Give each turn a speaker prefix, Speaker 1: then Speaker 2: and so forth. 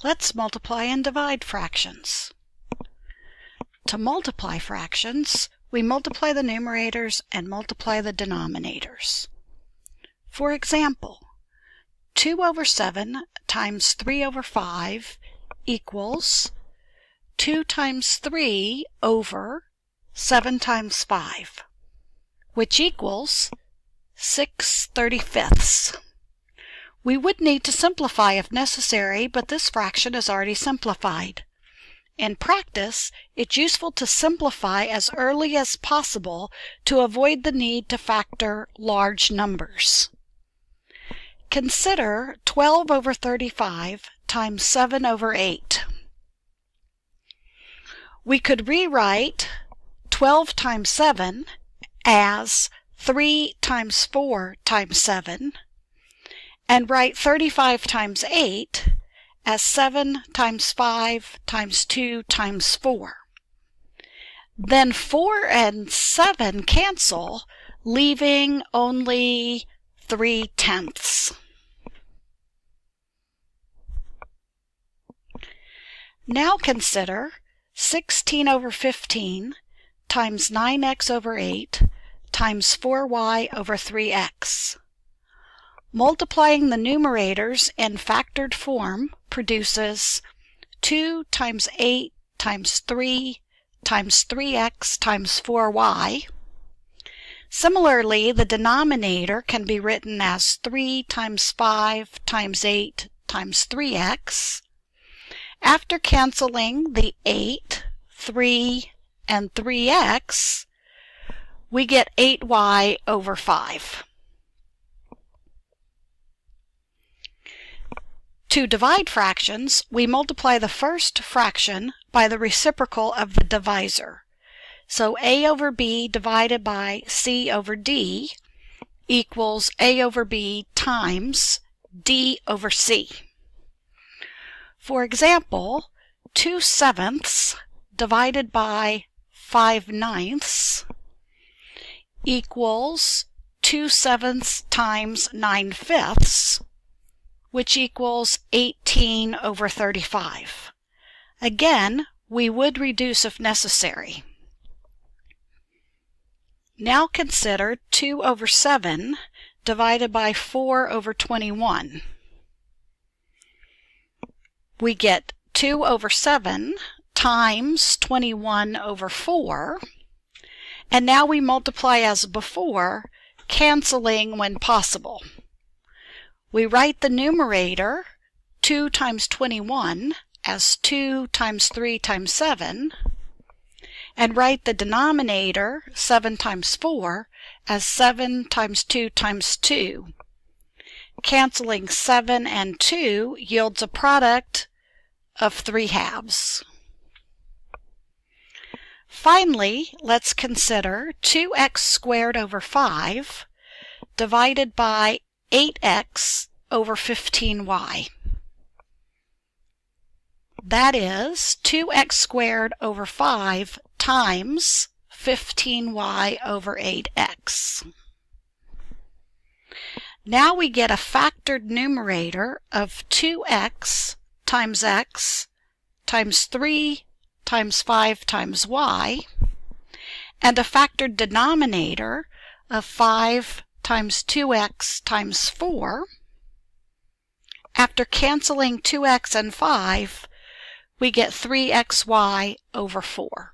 Speaker 1: Let's multiply and divide fractions. To multiply fractions, we multiply the numerators and multiply the denominators. For example, 2 over 7 times 3 over 5 equals 2 times 3 over 7 times 5, which equals 6/35. We would need to simplify if necessary, but this fraction is already simplified. In practice, it's useful to simplify as early as possible to avoid the need to factor large numbers. Consider 12 over 35 times 7 over 8. We could rewrite 12 times 7 as 3 times 4 times 7, and write 35 times 8 as 7 times 5 times 2 times 4. Then 4 and 7 cancel, leaving only 3/10. Now consider 16 over 15 times 9x over 8 times 4y over 3x. Multiplying the numerators in factored form produces 2 times 8 times 3 times 3x times 4y. Similarly, the denominator can be written as 3 times 5 times 8 times 3x. After canceling the 8, 3, and 3x, we get 8y over 5. To divide fractions, we multiply the first fraction by the reciprocal of the divisor. So a over b divided by c over d equals a over b times d over c. For example, 2/7 divided by 5/9 equals 2/7 times 9/5, which equals 18 over 35. Again, we would reduce if necessary. Now consider 2 over 7 divided by 4 over 21. We get 2 over 7 times 21 over 4, and now we multiply as before, canceling when possible. We write the numerator 2 times 21 as 2 times 3 times 7, and write the denominator 7 times 4 as 7 times 2 times 2. Canceling 7 and 2 yields a product of 3/2. Finally, let's consider 2x squared over 5 divided by 8x over 15y. That is 2x squared over 5 times 15y over 8x. Now we get a factored numerator of 2x times x times 3 times 5 times y, and a factored denominator of 5 times 2x times 4. After canceling 2x and 5, we get 3xy over 4.